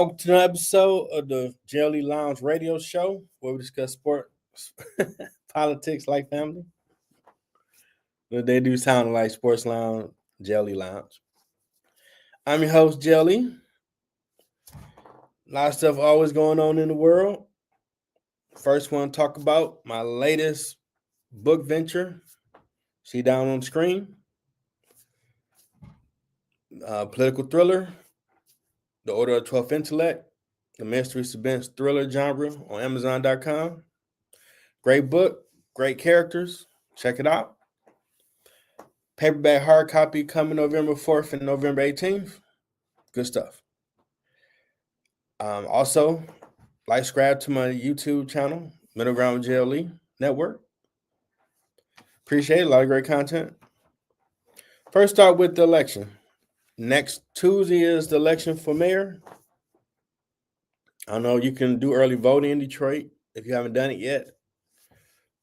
welcome to another episode of the Jelly Lounge Radio Show, where we discuss sports, politics, like family. But they do sound like Sports Lounge, Jelly Lounge. I'm your host, Jelly. A lot of stuff always going on in the world. First, want to talk about my latest book venture. See down on the screen. Political thriller, The Order of 12th Intellect, the mystery suspense thriller genre on Amazon.com. Great book, great characters. Check it out. Paperback hard copy coming November 4th and November 18th. Good stuff. Also, like, subscribe to my YouTube channel, Middle Ground JLE Network. Appreciate it. A lot of great content. First, start with the election. Next Tuesday is the election for mayor. I know you can do early voting in Detroit if you haven't done it yet.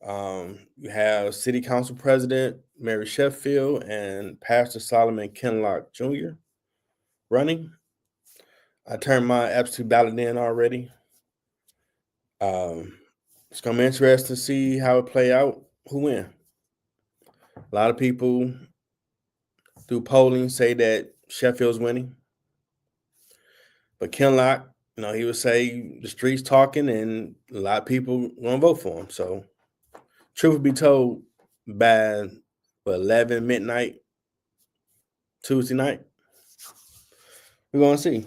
You have City Council President Mary Sheffield and Pastor Solomon Kenlock Jr. running. I turned my absentee ballot in already. It's going to be interesting to see how it play out, who win. A lot of people through polling say that Sheffield's winning. But Kenlock, he would say the streets talking and a lot of people going to vote for him. So, truth be told, by 11 midnight Tuesday night, we're going to see.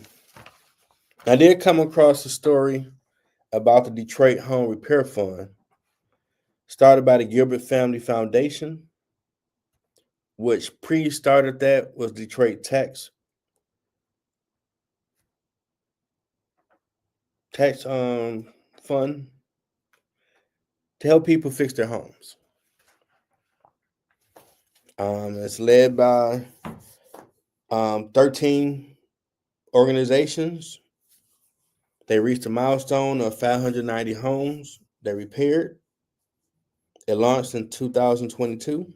I did come across a story about the Detroit Home Repair Fund, started by the Gilbert Family Foundation, which pre-started that was Detroit Tax Fund to help people fix their homes. It's led by 13 organizations. They reached a milestone of 590 homes they repaired. It launched in 2022.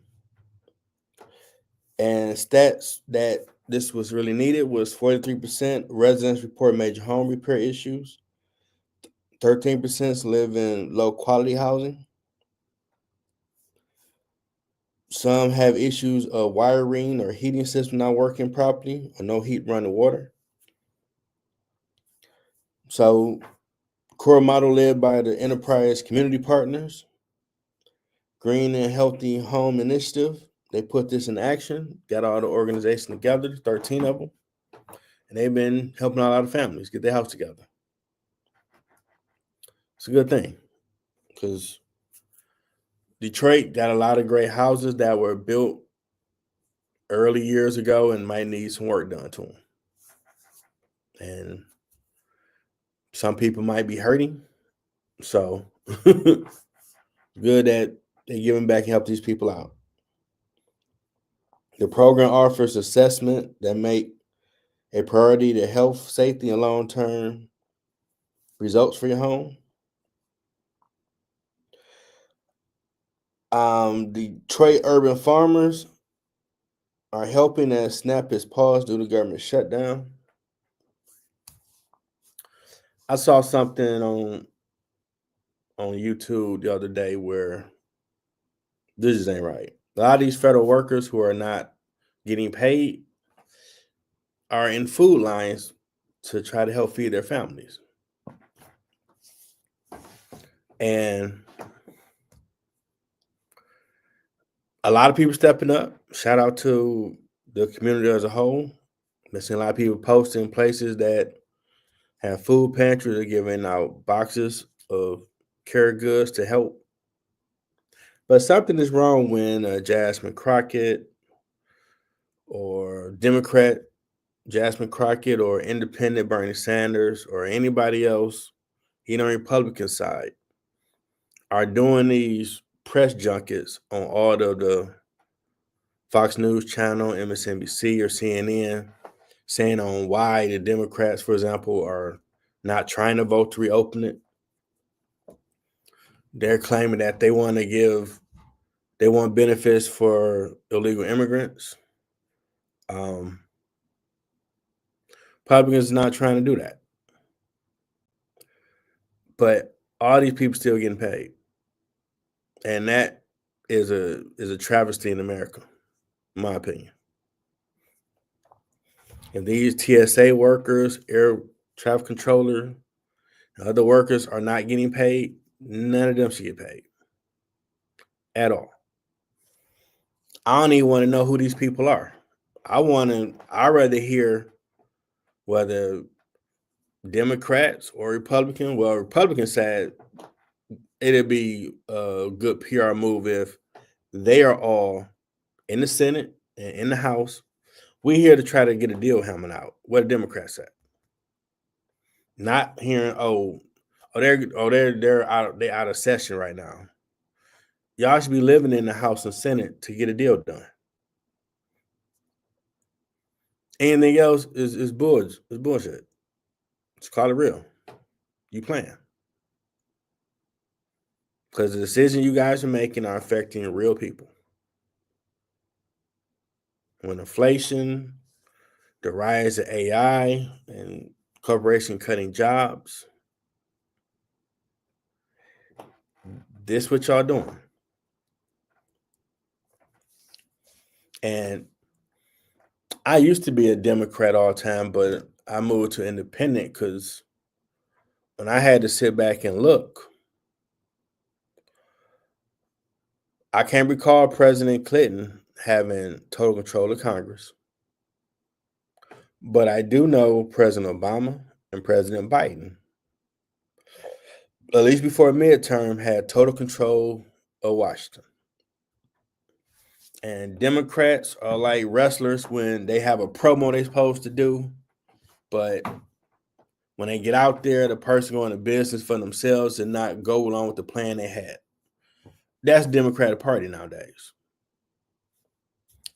And stats that this was really needed was 43% residents report major home repair issues. 13% live in low quality housing. Some have issues of wiring or heating system not working properly or no heat running water. So, core model led by the Enterprise Community Partners, Green and Healthy Home Initiative. They put this in action, got all the organizations together, 13 of them, and they've been helping out a lot of families get their house together. It's a good thing because Detroit got a lot of great houses that were built early years ago and might need some work done to them. And some people might be hurting. So good that they're giving back and help these people out. The program offers assessment that make a priority to health, safety, and long-term results for your home. Detroit urban farmers are helping as SNAP is paused due to government shutdown. I saw something on YouTube the other day where this just ain't right. A lot of these federal workers who are not getting paid are in food lines to try to help feed their families. And a lot of people stepping up. Shout out to the community as a whole. I've seen a lot of people posting places that have food pantries. They're giving out boxes of care goods to help. But something is wrong when Jasmine Crockett or Democrat Jasmine Crockett or independent Bernie Sanders or anybody else, on the Republican side, are doing these press junkets on all of the Fox News channel, MSNBC, or CNN, saying on why the Democrats, for example, are not trying to vote to reopen it. They're claiming that they want benefits for illegal immigrants. Republicans are not trying to do that. but all these people still getting paid, and that is a travesty in America, in my opinion. If these TSA workers, air traffic controller, and other workers are not getting paid, none of them should get paid at all. I don't even want to know who these people are. I'd rather hear whether Democrats or Republican. Well, Republican said it'd be a good PR move if they are all in the Senate and in the House. We're here to try to get a deal hammered out. What the Democrats at? Not hearing, they're out of session right now. Y'all should be living in the House and Senate to get a deal done. Anything else is bullshit. It's bullshit. Just call it real. You playing. Because the decisions you guys are making are affecting real people. When inflation, the rise of AI, and corporation cutting jobs, this what y'all doing. And I used to be a Democrat all the time, but I moved to independent because when I had to sit back and look, I can't recall President Clinton having total control of Congress. But I do know President Obama and President Biden, at least before midterm, had total control of Washington. And Democrats are like wrestlers when they have a promo they're supposed to do, but when they get out there, the person going to business for themselves and not go along with the plan they had. That's the Democratic Party nowadays.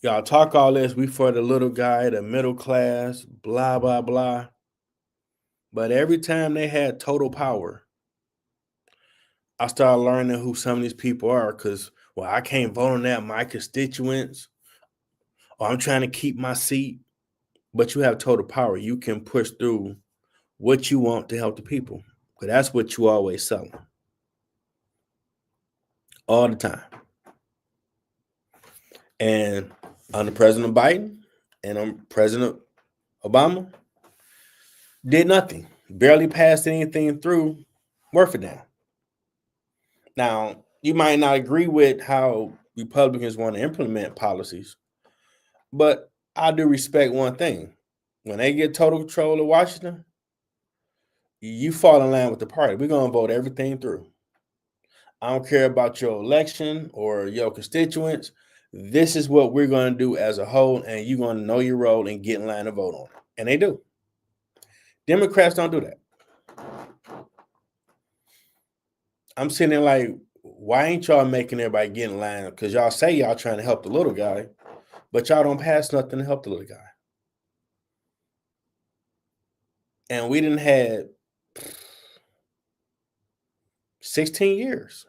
Y'all talk all this, we for the little guy, the middle class, blah, blah, blah. But every time they had total power, I started learning who some of these people are because, well, I can't vote on that, my constituents, or I'm trying to keep my seat. But you have total power. You can push through what you want to help the people. But that's what you always sell all the time. And under President Biden and on President Obama, did nothing. Barely passed anything through worth a damn. Now, you might not agree with how Republicans want to implement policies, but I do respect one thing. When they get total control of Washington, you fall in line with the party. We're going to vote everything through. I don't care about your election or your constituents. This is what we're going to do as a whole, and you're going to know your role and get in line to vote on it. And they do. Democrats don't do that. I'm sitting there like, why ain't y'all making everybody get in line? Because y'all say y'all trying to help the little guy, but y'all don't pass nothing to help the little guy. And we didn't have 16 years.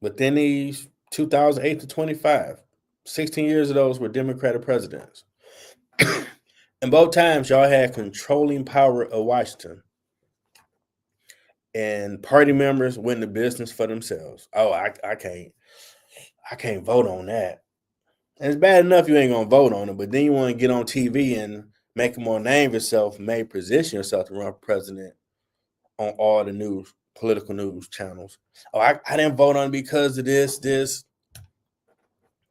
Within these 2008 to 25, 16 years of those were Democratic presidents. And both times y'all had controlling power of Washington. And party members went into business for themselves. Oh, I can't vote on that. And it's bad enough you ain't gonna vote on it, but then you want to get on TV and make a more name yourself, may position yourself to run for president on all the news, political news channels. Oh, I didn't vote on it because of this.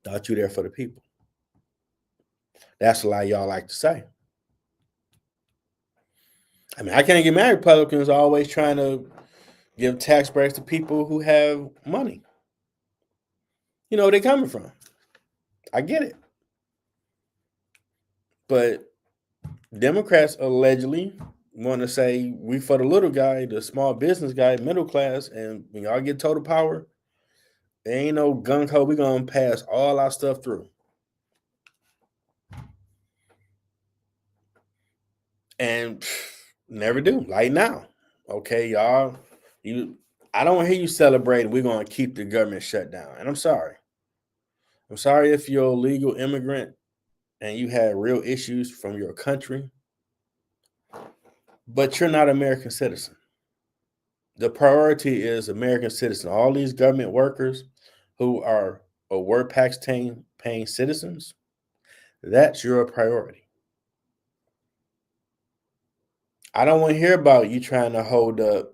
Thought you there for the people. That's a lie y'all like to say. I mean, I can't get mad. Republicans are always trying to give tax breaks to people who have money. You know where they coming from. I get it. But Democrats allegedly want to say we for the little guy, the small business guy, middle class, and when y'all get total power, there ain't no gun code. We're going to pass all our stuff through. And never do. Like now. Okay, y'all. I don't hear you celebrating we're going to keep the government shut down. And I'm sorry. I'm sorry if you're a legal immigrant and you had real issues from your country. but you're not an American citizen. The priority is American citizen. All these government workers who are work tax paying citizens, that's your priority. I don't want to hear about you trying to hold up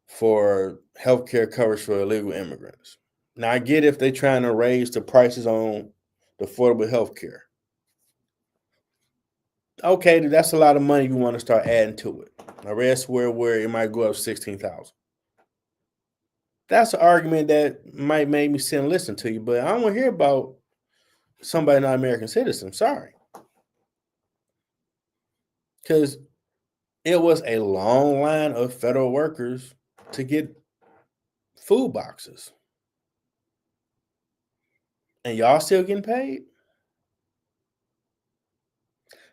for healthcare coverage for illegal immigrants. Now, I get if they're trying to raise the prices on the affordable healthcare. Okay, that's a lot of money you want to start adding to it. I read somewhere where it might go up 16,000. That's an argument that might make me sit and listen to you, but I don't want to hear about somebody not American citizen. Sorry, because it was a long line of federal workers to get food boxes, and y'all still getting paid.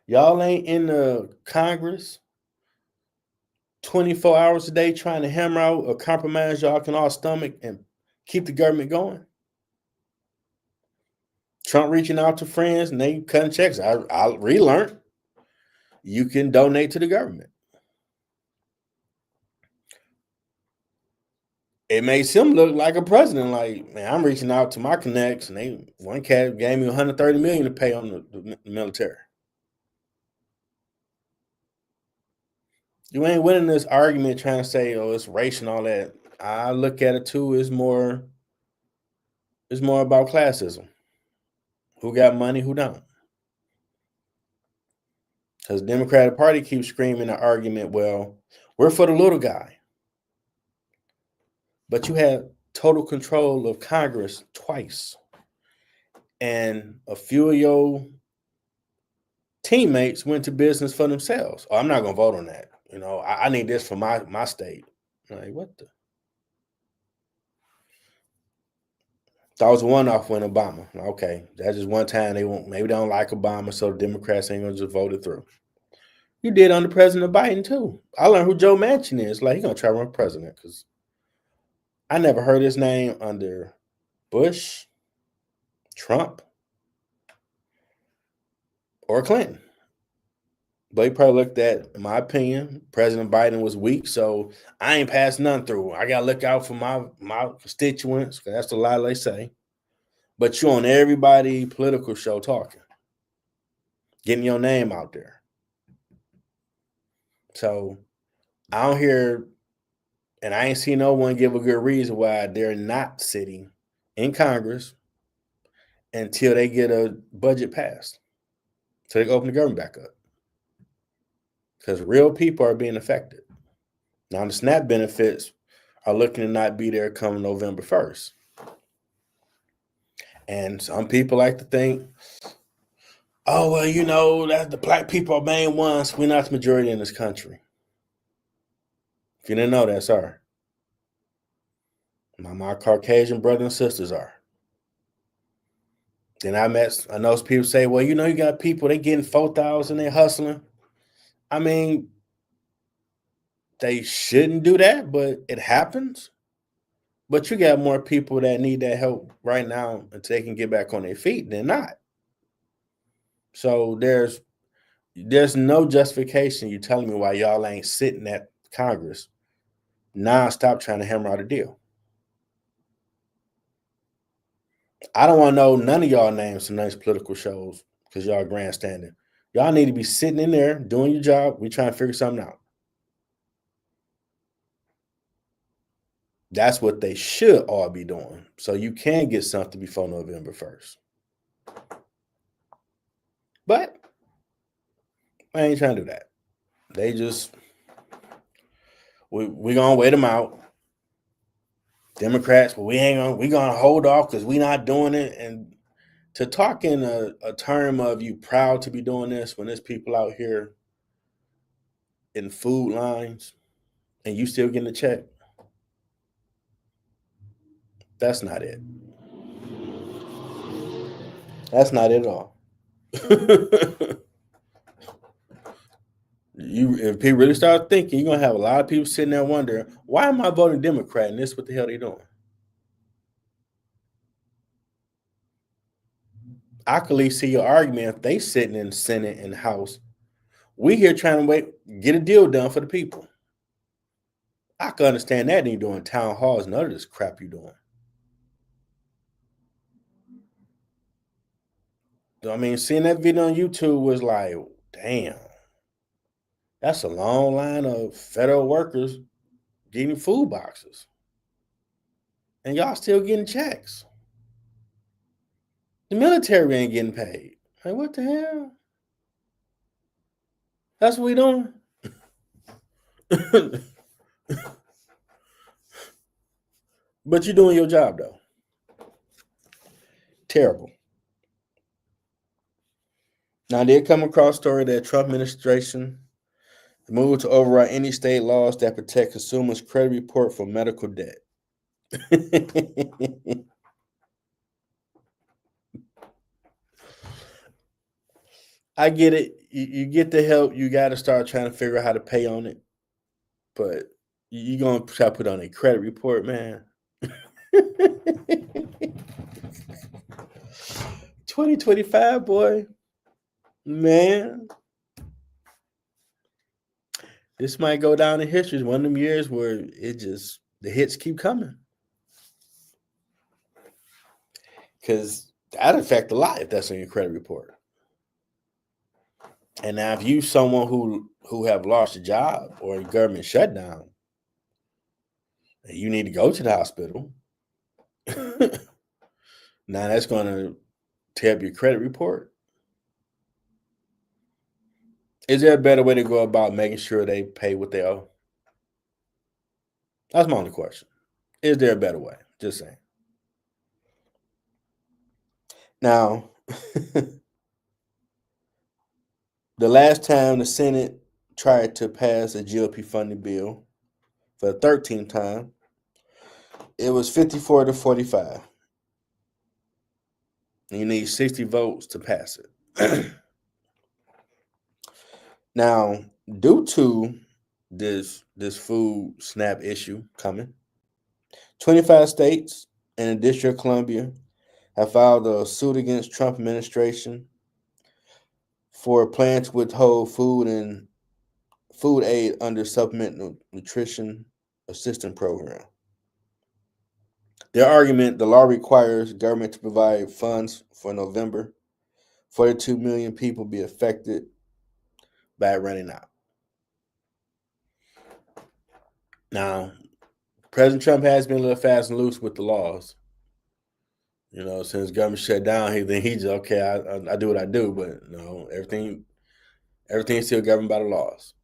Y'all ain't in the Congress 24 hours a day trying to hammer out a compromise y'all can all stomach and keep the government going. Trump reaching out to friends and they cutting checks. I relearned you can donate to the government. It makes him look like a president. Like, man, I'm reaching out to my connects, and one cat gave me 130 million to pay on the military. You ain't winning this argument trying to say, oh, it's race and all that. I look at it too, it's more about classism. Who got money, who don't. Because the Democratic Party keeps screaming the argument, well, we're for the little guy. But you had total control of Congress twice. And a few of your teammates went to business for themselves. Oh, I'm not gonna vote on that. I need this for my state. Like, what the? That was a one-off when Obama. Okay, that's just one time maybe they don't like Obama, so the Democrats ain't gonna just vote it through. You did under President Biden too. I learned who Joe Manchin is. Like, he's gonna try to run president because I never heard his name under Bush, Trump, or Clinton. But he probably looked at, in my opinion, President Biden was weak, so I ain't passing none through. I gotta look out for my constituents, because that's a lie they say. But you on everybody political show talking, getting your name out there. So I don't hear, and I ain't seen no one give a good reason why they're not sitting in Congress until they get a budget passed, so they can open the government back up. Because real people are being affected. Now the SNAP benefits are looking to not be there come November 1st. And some people like to think, oh, well, that the black people are main ones. We're not the majority in this country. If you didn't know that, sorry. My Caucasian brothers and sisters are. Then I know people say, well, you got people, they getting 4,000, they hustling. I mean, they shouldn't do that, but it happens. But you got more people that need that help right now until they can get back on their feet than not. So there's no justification you telling me why y'all ain't sitting at Congress non-stop trying to hammer out a deal. I don't want to know none of y'all names some nice political shows because y'all grandstanding. Y'all need to be sitting in there doing your job. We trying to figure something out. That's what they should all be doing. So you can get something before November 1st. But I ain't trying to do that. They just, we gonna wait them out. Democrats, but we gonna hold off because we not doing it. And to talk in a term of you proud to be doing this when there's people out here in food lines and you still getting a check, that's not it. That's not it at all. If people really start thinking, you're gonna have a lot of people sitting there wondering, why am I voting Democrat and this what the hell they doing? I could at least see your argument if they sitting in the Senate and the House We here trying to get a deal done for the people. I can understand that. And you doing town halls and other this crap you doing. I mean, seeing that video on YouTube was like, damn, that's a long line of federal workers getting food boxes, and y'all still getting checks. The military ain't getting paid. Like, what the hell? That's what we doing. But you're doing your job though. Terrible. Now, I did come across a story that Trump administration moved to override any state laws that protect consumers' credit report for medical debt. I get it. You get the help. You got to start trying to figure out how to pay on it. But you're going to try to put on a credit report, man. 2025, boy. Man. This might go down in history. It's one of them years where the hits keep coming. Because that affect a lot if that's on your credit report. And now if you someone who have lost a job or a government shutdown, and you need to go to the hospital, now that's going to tear up your credit report. Is there a better way to go about making sure they pay what they owe? That's my only question. Is there a better way? Just saying. Now, the last time the Senate tried to pass a GOP funding bill for the 13th time, it was 54 to 45. And you need 60 votes to pass it. Now, due to this food SNAP issue coming, 25 states and the District of Columbia have filed a suit against Trump administration for a plan to withhold food aid under Supplemental Nutrition Assistance Program. Their argument: the law requires government to provide funds for November. 42 million people be affected by it running out. Now, President Trump has been a little fast and loose with the laws. You know, since government shut down, he's okay. I do what I do, but no, everything's still governed by the laws.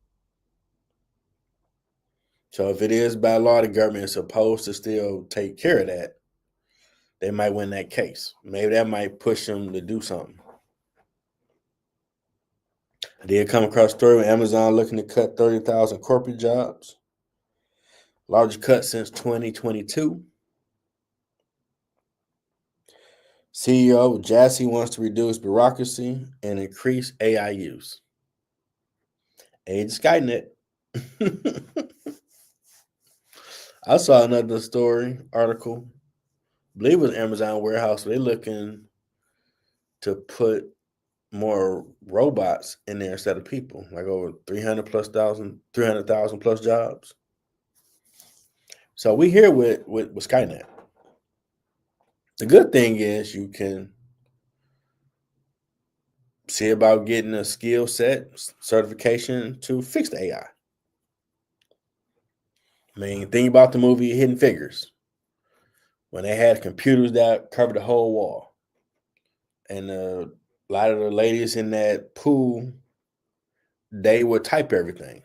So if it is by law, the government is supposed to still take care of that. They might win that case. Maybe that might push them to do something. I did come across a story with Amazon looking to cut 30,000 corporate jobs. Largest cut since 2022. CEO Jassy wants to reduce bureaucracy and increase AI use. Age Skynet. I saw another article. I believe it was Amazon warehouse. They're looking to put more robots in there instead of people, like over 300,000 plus jobs. So we here with Skynet. The good thing is you can see about getting a skill set certification to fix the AI. I mean, think about the movie Hidden Figures, when they had computers that covered the whole wall. And a lot of the ladies in that pool, they would type everything.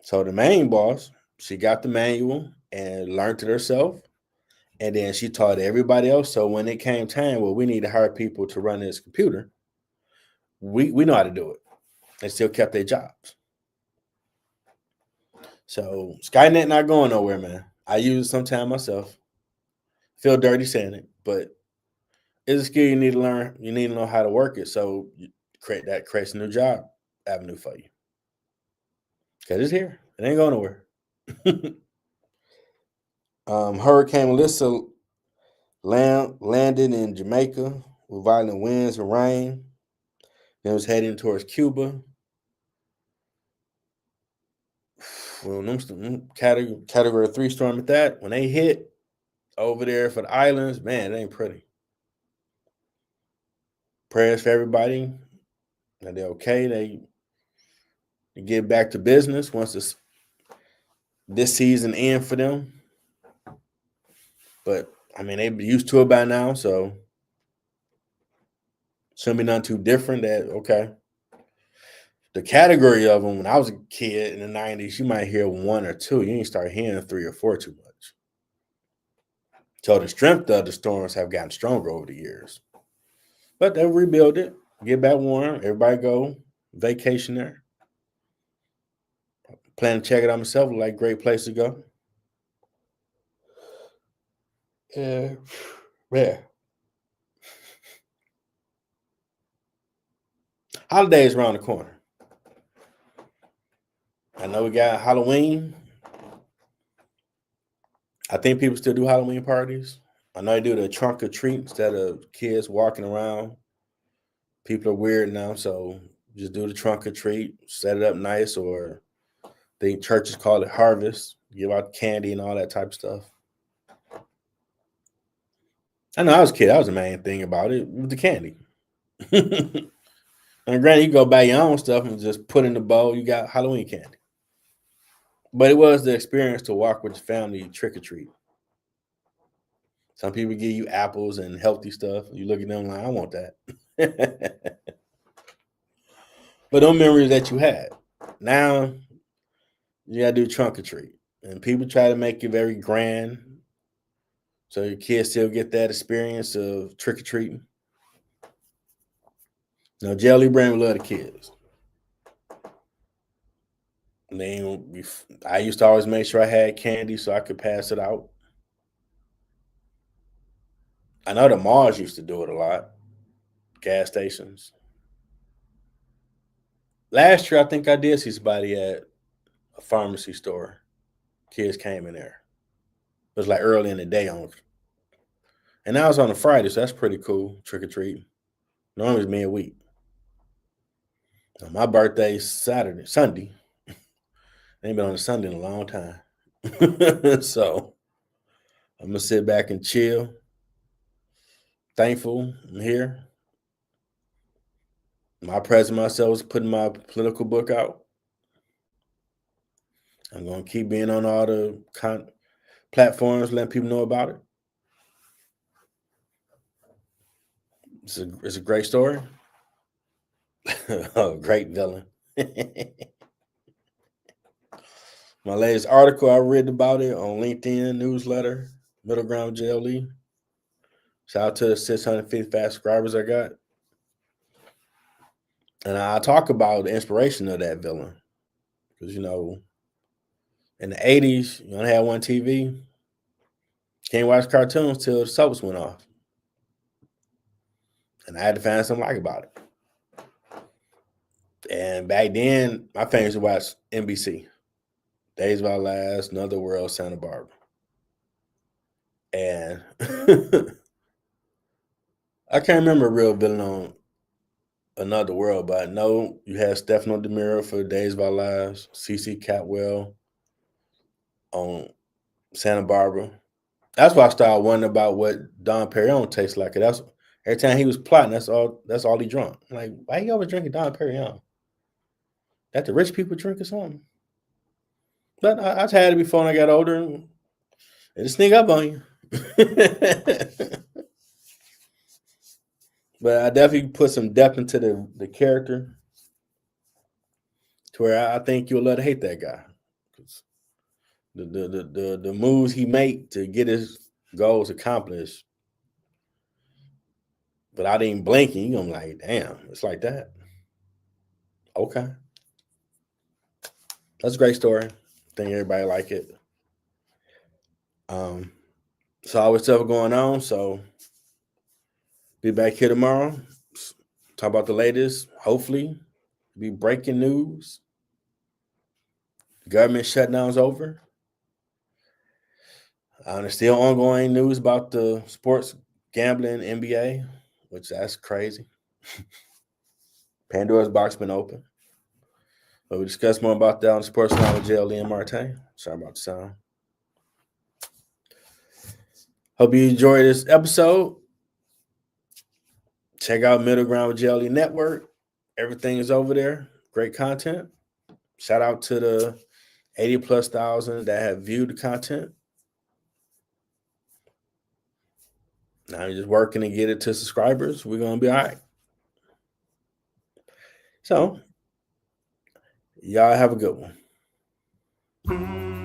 So the main boss, she got the manual and learned it herself. And then she taught everybody else. So when it came time, well, we need to hire people to run this computer, we know how to do it. They still kept their jobs. So Skynet not going nowhere, man. I use it sometimes myself. Feel dirty saying it, but it's a skill you need to learn. You need to know how to work it. So you creates a new job avenue for you. Because it's here. It ain't going nowhere. Hurricane Melissa landed in Jamaica with violent winds and rain. It was heading towards Cuba. Well, category 3 storm at that, when they hit over there for the islands, man, it ain't pretty. Prayers for everybody that they're okay. They get back to business once this season end for them. But I mean, they've been used to it by now, so shouldn't be nothing too different. That okay. The category of them when I was a kid in the 90s, you might hear one or two. You ain't start hearing 3 or 4 too much. So the strength of the storms have gotten stronger over the years. But they'll rebuild it, get back warm. Everybody go vacation there. Plan to check it out myself. Like great place to go. Yeah, yeah. Holidays around the corner. I know we got Halloween. I think people still do Halloween parties. I know they do the trunk or treat instead of kids walking around. People are weird now, so just do the trunk or treat, set it up nice, or the churches call it harvest, give out candy and all that type of stuff. I know I was a kid, that was the main thing about it, was the candy. And granted, you go buy your own stuff and just put in the bowl, you got Halloween candy. But it was the experience to walk with your family trick or treat. Some people give you apples and healthy stuff. You look at them like, I want that. But those memories that you had. Now you gotta do trunk or treat. And people try to make it very grand. So your kids still get that experience of trick or treating. Now Jelly Brand love the kids. I used to always make sure I had candy so I could pass it out. I know the malls used to do it a lot. Gas stations. Last year, I think I did see somebody at a pharmacy store. Kids came in there. It was like early in the day and that was on a Friday, so that's pretty cool. Trick or treat. Normally it's midweek. Now, my birthday's Sunday. Ain't been on a Sunday in a long time. So I'm gonna sit back and chill. Thankful I'm here. My present myself is putting my political book out. I'm gonna keep being on all the platforms, letting people know about it. It's a great story. Oh, great villain. My latest article, I read about it on LinkedIn newsletter, Middle Ground JLE. Shout out to the 655 subscribers I got. And I talk about the inspiration of that villain. Because, in the 80s, you only had one TV. Can't watch cartoons till the soaps went off. And I had to find something like about it. And back then, my family used to watch NBC. Days of Our Lives, Another World, Santa Barbara. And I can't remember a real villain on Another World, but I know you had Stefano DiMera for Days of Our Lives, CC Catwell on Santa Barbara. That's why I started wondering about what Dom Perignon tastes like. That's every time he was plotting, that's all he drunk. I'm like, why he always drinking Dom Perignon? That the rich people drink or something? But I've had it before when I got older. And it sneak up on you. But I definitely put some depth into the character to where I think you'll love to hate that guy. The moves he make to get his goals accomplished without even blinking, I'm like, damn, it's like that. Okay. That's a great story. I think everybody like it. So always stuff going on. So be back here tomorrow. Talk about the latest. Hopefully, be breaking news. The government shutdown's over. There's still ongoing news about the sports gambling NBA, which that's crazy. Pandora's box been open. But we discuss more about that on Sports Line with JLE and Marte. Sorry about the sound. Hope you enjoyed this episode. Check out Middle Ground with JLE Network. Everything is over there. Great content. Shout out to the 80 plus thousand that have viewed the content. Now you're just working to get it to subscribers. We're going to be all right. So, y'all have a good one.